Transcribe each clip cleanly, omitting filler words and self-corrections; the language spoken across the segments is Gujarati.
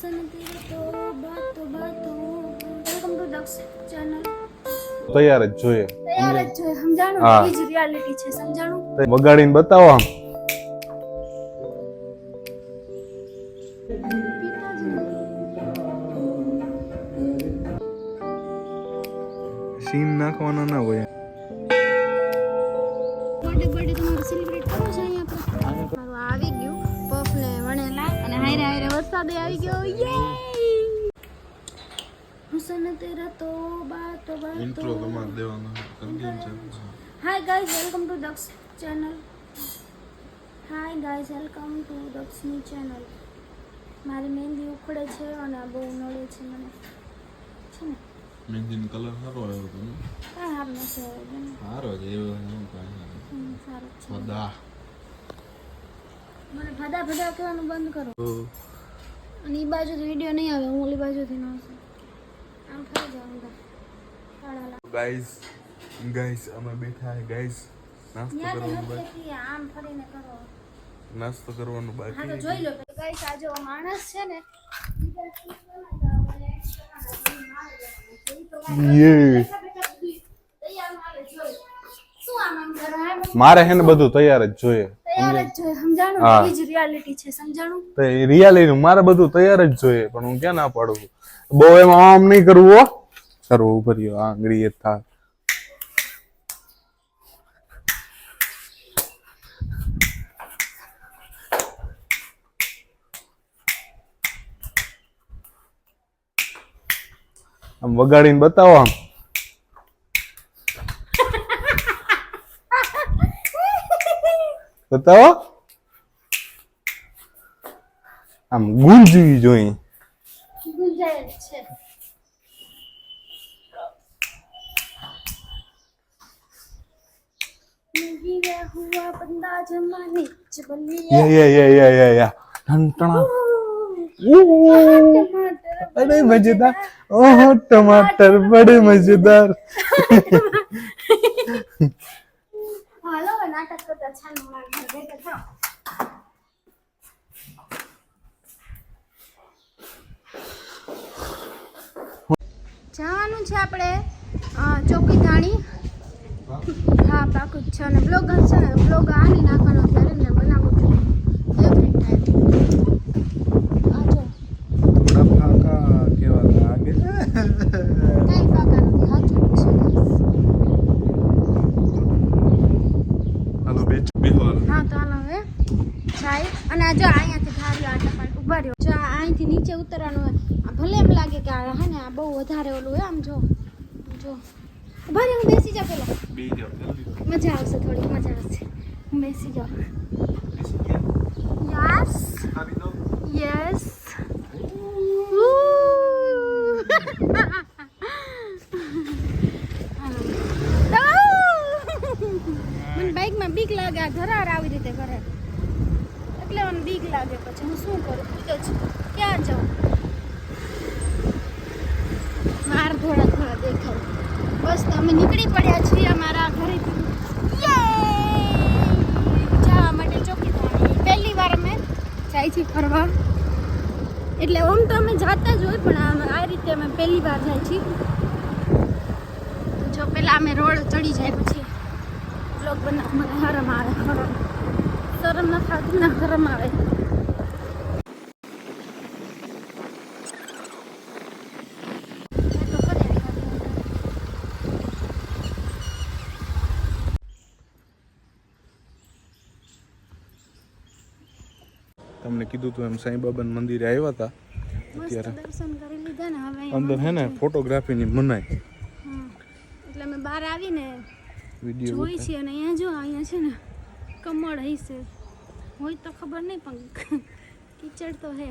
Welcome to Daksh channel. તૈયાર જ જોઈએ. તૈયાર જ જોઈએ, સમજાણું? એ જ રિયાલિટી છે, સમજાણું? વગાડીને બતાવો આમ. સીન નાખવાના ના હોય. બર્થડે તમારું સેલિબ્રેટ કરવું છે અહીંયા પર? મારું આવી ગયું પફ ને વણેલા અને હાયરે હાયરે વરસાદ આવી ગયો. યે હુસન તેરા તોબા ઇન્ટ્રો તમારે દેવાનો hi guys, welcome to Daksh channel. Hi guys, welcome to દક્ષની ચેનલ. મારી મહેંદી ઉખડે છે અને આ બહુ નડે છે મને, છે ને? મહેંદીનો કલર સારો આવ્યો હતો ને? કાંઈ હાર નથી આવ્યો. સારો જ એવું કાંઈ સારું છે. ભદા મને ભદા ભદા કહેવાનું બંધ કરો. અને એ બાજુથી વિડીયો નહીં આવે, હું ઓલી બાજુથી ન આવશે. આમ ફરી જાવ ગાઈસ અમે બેઠા હે ગાઈસ. નાસ્તો કરવાનું બાકી આમ ફરીને કરો. નાસ્તો કરવાનું હા તો બાકી. જોઈ લો ગાઈસ, આ જો માણસ છે ને મારે હે ને બધું તૈયાર જ જોઈએ. તૈયાર જ જોઈએ, સમજાણું? એ જ રિયાલિટી છે, સમજાણું? તો રિયાલિટી મારે બધું તૈયાર જ જોઈએ, પણ હું ક્યાં ના પાડું. બહુ એમાં આમ નહીં કરવું હો. કરવું ઉપર આ આંગળી એ થાય. આમ વગાડીને બતાવો આમ. બતાવો આમ ગુંજવી જોઈએ. ગુંજાય જ છે. गिरा हुआ बंदा जमाने च बलिया યા ઠંટણા. અરે મજેદાર. ઓહો ટમાટર બડે મજેદાર. હાલો નાટક કરતા છાન માર ઘર બેઠા થાઓ. જવાનું છે આપણે ચોકી ધાણી. હા પાકું જ છે. અને બ્લોગ હશે ને, બ્લોગ આની નાખવાનો ત્યારે ને બનાવું છું એવરી ટાઈમ. આ જો ફાકા કેવા લાગે. કાંઈ પાકા નથી, સાચું જ છે. હાલો બેચ બિહાર. હા તો હાલો હવે જાય. અને આ જો અહીંયાથી ધાર્યો આટા પાડ ઉભા રહ્યો. જો અહીંથી નીચે ઉતરવાનું હોય. આ ભલે એમ લાગે કે આ હે ને આ બહુ વધારે ઓલું હોય. આમ જો જો ઉભા રહ્યો, હું બેસી જાઉં પેલા. મજા આવશે, થોડી મજા આવશે. હું બેસી જાઉં. Yes yes. મને બાઇકમાં બીક લાગે, આ ધરાર આવી રીતે કરે એટલે મને બીક લાગે. પછી હું શું કરું? ખુદ જ ક્યાં જાઉં? માર થોડા થોડા દેખાય. બસ તો અમે નીકળી પડ્યા છીએ અમારા ઘરેથી જવા માટે ચોકી ધાણી. પહેલી વાર અમે જાય છીએ ફરવા. એટલે આમ તો અમે જાતા જ હોય, પણ આ રીતે અમે પહેલી વાર જાય છીએ. જો પહેલાં અમે રોડ ચડી જાય પછી બ્લોગ બનાવ. મને શરમ આવે. શરમ ન થતી ને શરમ આવે. તમને કીધું તું એમ સાંઈબાબાના મંદિરે આવ્યા હતા. અત્યારે દર્શન કરી લીધા ને. હવે અંદર હે ને ફોટોગ્રાફીની મનાઈ. એટલે અમે બહાર આવીને વિડીયો જોઈ છીએ. અને અહીંયા જો અહીંયા છે ને કમળ હશે, હોય તો ખબર નહીં, પણ કીચડ તો હે.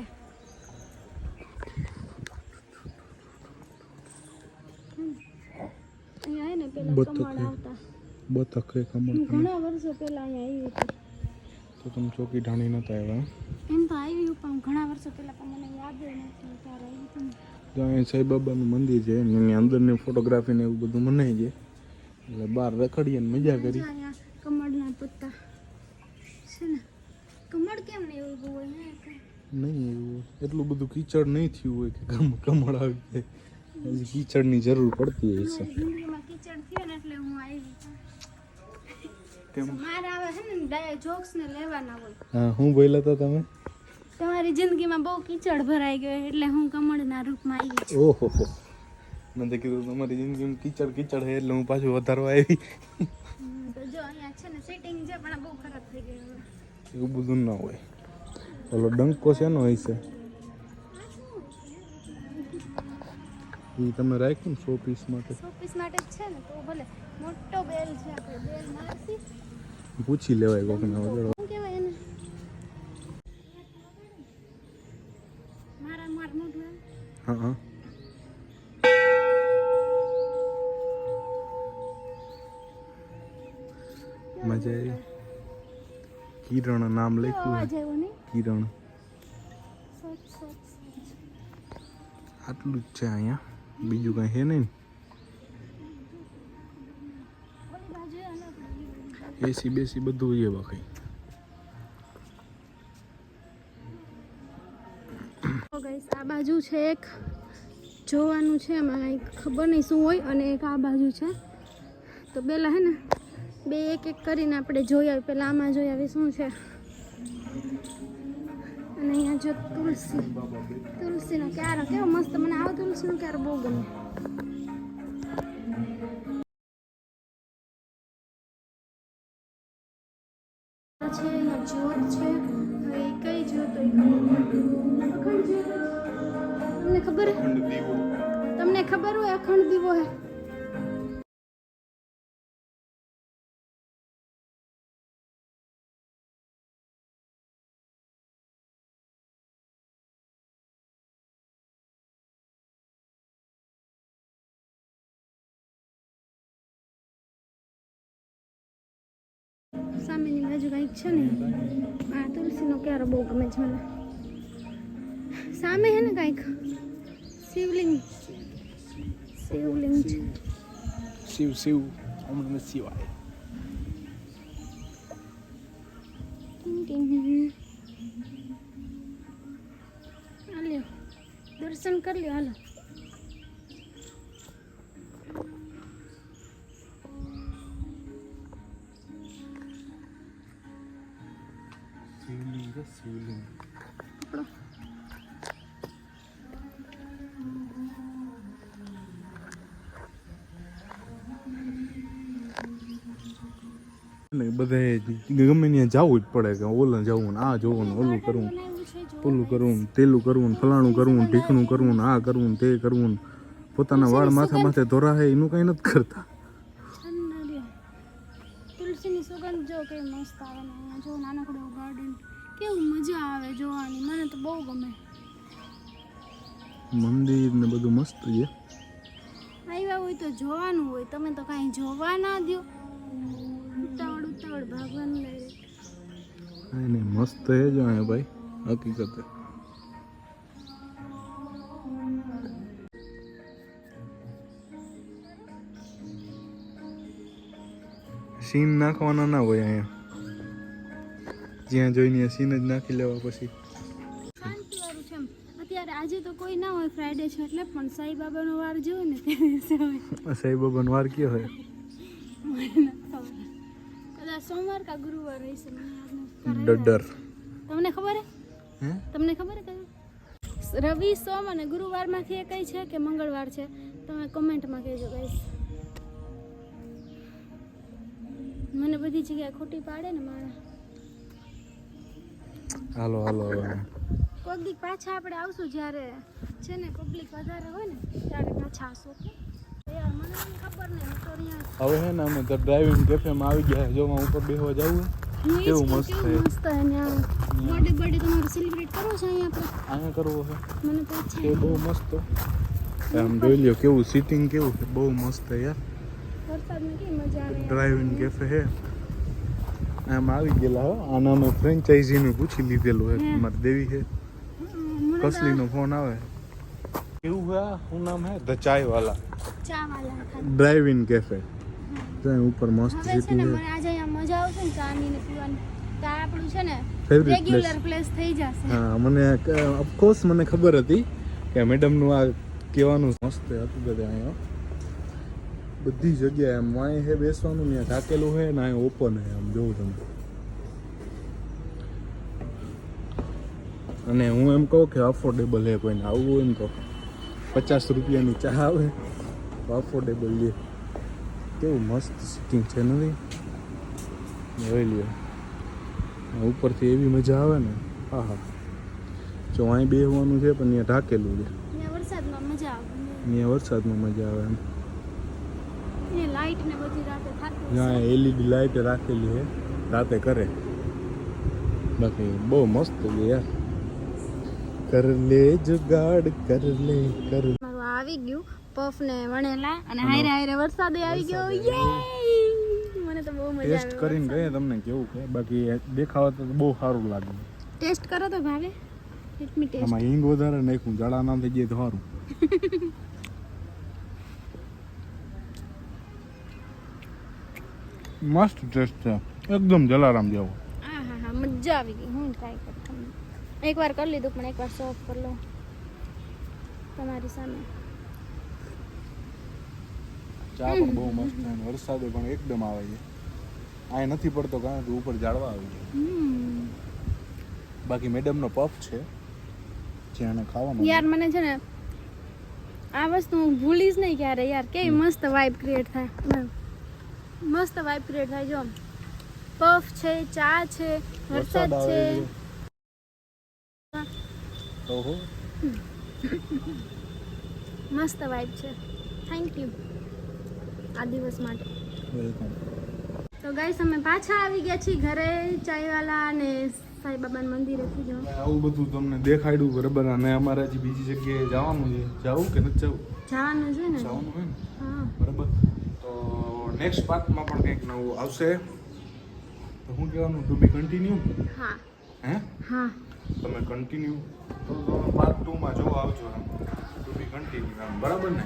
અહીંયા હે ને પેલા કમળ આવતા. બતક હે કમળ. હું ઘણા વર્ષો પહેલા અહીંયા આવી હતી. તો તમે ચોકી ઢાણી નતા આવ્યા? એમ તો આવી પણ ઘણા વર્ષો પહેલા, પણ મને યાદ નથી ત્યારે આવી હતી. તો અહીં સાંઈબાબાનું મંદિર છે, એની અંદરની ફોટોગ્રાફી ને એવું બધું મનાઈ છે. એટલે બહાર રખડીએ ને મજા કરી. અહીંયા કમળના પત્તા છે ને. કમળ કેમ ને એવું હોય ને નહીં એવું એટલું બધું કીચડ નહીં થયું હોય કે કમળ આવી જાય હજી કીચડની જરૂર પડતી હોય છે જિંદગીમાં કીચડ થયો ને એટલે હું આવી કેમ મારા આવે છે ને ડાયરેક્ટ જોક્સ ને લેવાના હોય હા હું બોલ્યા હતા તમે તમારી જિંદગીમાં બહુ કીચડ ભરાઈ ગયો એટલે હું કમળના રૂપમાં આવી છું ઓહો હો મેં તો કીધું તમારી જિંદગીમાં કીચડ કીચડ છે એટલે હું પાછું વધારવા આવી તો જો અહીંયા છે ને સેટિંગ છે પણ આ બહુ ખરાબ થઈ ગયું હવે એવું બધું ના હોય ઓલો ડંકો શેનો હોય છે એ તમે રાખ્યું ને 100 પીસ માટે 100 પીસ માટે જ છે ને તો ભલે મોટો બેલ છે આપણે બેલ મારસી પૂછી લેવાય કોકને વગર શું કહેવાય એને મારા માર મોઢું એમ હા હા મજા આવી કિરણ નામ લખ્યું અવાજ આવ્યો નહીં કિરણ સોચ સોચ આટલું જ છે અહીંયા બીજું કઈ છે નહીં ઓલી બાજુ હાલો એસી બેસી બધું એ બાકી તો ગાઈસ આ બાજુ છે એક જોવાનું છે એમાં કંઈક ખબર નહીં શું હોય અને એક આ બાજુ છે તો પેલા હે ને બે એક એક કરીને આપણે જોઈ આવી પહેલાં આમાં જોઈ આવી શું છે અને અહીંયા જો તુલસીનો ક્યારો કેવો મસ્ત મને આવો તુલસીનો ક્યારો બહુ ગમે છે અહીંયા જ્યોત છે હવે એ કઈ જ્યોત હોય અખંડ જ્યોત તમને ખબર હોય અખંડ દીવો હે સામેની બાજુ કંઈક છે ને આ તુલસીનો ક્યારો બહુ ગમે છે મને સામે હે ને કંઈક શિવલિંગ શિવલિંગ છે શિવ શિવ ઓમ નમઃ શિવાય ટીંગ ટીંગ હાલ્યો દર્શન કરી લ્યો હાલો શિવલિંગ શિવલિંગ પકડો બધે ગમે ત્યાં જવું જ પડે કે ઓલે જવું ને આ જોવું ને ઓલું કરવું ઓલું કરવું ને તેલું કરવું ને ફલાણું કરવું ને ઢીકણું કરવું ને આ કરવું ને તે કરવું ને પોતાના વાળ માથા માથે ધોરા હે એનું કઈ નથી કરતા તુલસીની સુગંધ જો કેવી મસ્ત આવે ને અહીંયા જો નાનકડું ગાર્ડન કેવું મજા આવે જોવાની મને તો બહુ ગમે મંદિર ને બધું મસ્ત છે આવ્યા હોય તો જોવાનું હોય તમે તો કાંઈ જોવા ના દો ઉતાવળ ઉતાવળ ભાગવાનું લઈ કાંઈ નહીં મસ્ત છે જ અહીંયા ભાઈ હકીકતે સીન નાખવાના ના હોય અહીંયા જ્યાં જોઈને સીન જ નાખી લેવા પછી શાંતિવાળું છે એમ અત્યારે આજે તો કોઈ ના હોય ફ્રાઈડે છે એટલે પણ સાઈ બાબાનો વાર જોયો ને તે દિવસે હોય સાઈ બાબાનો વાર કયો હોય મને નથી ખબર કદાચ સોમવાર કા ગુરુવાર હશે મને યાદ નથી ડડર તમને ખબર હે હે તમને ખબર હે કયું રવિ સોમ અને ગુરુવારમાંથી એ કઈ છે કે મંગળવાર છે તમે કમેન્ટમાં કહેજો ગાઈસ મને બધી જગ્યાએ ખોટી પાડે ને મારા હાલો હાલો કોઈક દી પાછા આપણે આવશું જ્યારે છે ને પબ્લિક વધારે હોય ને ત્યારે પાછા આવશું ઓકે યાર મને એમ ખબર નહીં હું તો અહીંયા હવે હે ને અમે તો ડ્રાઇવિંગ કેફેમાં આવી ગયા જો માં ઉપર બેસવા જવું કેવું મસ્ત છે મસ્ત હે ત્યાં બર્થડે તમારું સેલિબ્રેટ કરવો છે અહીંયા આપણે અહીંયા કરવો છે મને તો ઈચ્છા એ બહુ મસ્ત આમ જોઈ લ્યો કેવું સીટિંગ કેવું છે બહુ મસ્ત છે યાર વરસાદમાં કેવી મજા આવે ડ્રાઇવિંગ કેફે હે આમ આવી ગયેલા હો આના અમે ફ્રેન્ચાઇઝીનું પૂછી લીધેલું હે મારી દેવી છે કસલીનો ફોન આવે કેવું હે શું નામ હે ધ ચાય વાલા ચા વાલા ડ્રાઇવિંગ કેફે ત્યાં ઉપર મસ્ત હવે છે સીટિંગ ને છે મને આજે અહીંયા મજા આવશે ને ચાની ને પીવાની તો આ આપણું છે ને Favorite place. રેગ્યુલર પ્લેસ થઈ જશે. હા મને ઓફકોર્સ મને ખબર હતી કે મેડમનું આ કહેવાનું મસ્ત હતું બધે અહીંયા બધી જગ્યાએ આમ વાંય હે બેસવાનું ને ઢાકેલું હે ને અહીંયા ઓપન હે આમ જોઉં તમે અને હું એમ કહું કે અફોર્ડેબલ હે કોઈને આવવું હોય ને તો 50 રૂપિયાની ચા આવે તો અફોર્ડેબલ લે કેવું મસ્ત સિટિંગ છે નથી જોઈ લ્યો ઉપરથી એવી મજા આવે ને હા હા જો અહીં બેસવાનું છે પણ ત્યાં ઢાકેલું છે અહીંયા વરસાદમાં મજા આવે. ત્યાં વરસાદમાં મજા આવે એમ એ લાઈટ ને બધી રાતે થતી ત્યાં એલઈડી લાઇટ રાખેલી છે રાતે કરે બાકી બહુ મસ્ત છે યાર કર લે જુગાડ કર લે કર મારું આવી ગયું પફ ને વણેલા અને હાયરે હાયરે વરસાદે આવી ગયો યે મને તો બહુ મજા ટેસ્ટ કરીને ગયે તમને કેવું કે બાકી દેખાવા તો બહુ સારું લાગે ટેસ્ટ કરો તો ભાવે લેટ મી ટેસ્ટ. આમાં હિંગ વધારે નાખ્યું જડા ના થઈ જાય તો સારું મસ્ત ટેસ્ટ છે એકદમ જલારામ જેવો હા હા હા મજા આવી ગઈ. હું ટ્રાય કરું એકવાર કરી લીધું પણ એકવાર સર્વ કરી લઉં તમારી સામે. ચા પણ બહુ મસ્ત છે અને વરસાદે પણ એકદમ આવે છે આ નથી પડતો કારણ કે ઉપર ઝાડવા આવી છે બાકી મેડમનો પફ છે જે આને ખાવામાં યાર મને છે ને આ વસ્તુ હું ભૂલીશ નહીં ક્યારે યાર કેવી મસ્ત વાઇબ ક્રિએટ થાય મસ્ત વાઇબ ક્રિએટ થાય જો પફ છે ચા છે વરસાદ છે ઓહો મસ્ત વાઇબ છે. થેન્ક યુ આ દિવસ માટે. વેલકમ તો ગાઈસ અમે પાછા આવી ગયા છીએ ઘરે ચાયવાલા અને સાઈબાબાના મંદિરેથી જો આવું બધું તમને દેખાડ્યું બરાબર અને અમારે હજી બીજી જગ્યાએ જવાનું છે જવું કે નથી જવાનું જવું છે ને. જવાનું હોય ને હા બરાબર તો નેક્સ્ટ પાર્ટમાં પણ કંઈક નવું આવશે તો શું કહેવાનું ટુ બી કન્ટિન્યુ હા હે હા તમે કન્ટિન્યુ તો તમે પાર્ટ 2 માં જોવા આવજો એમ ટુ બી કન્ટિન્યુ એમ બરાબર ને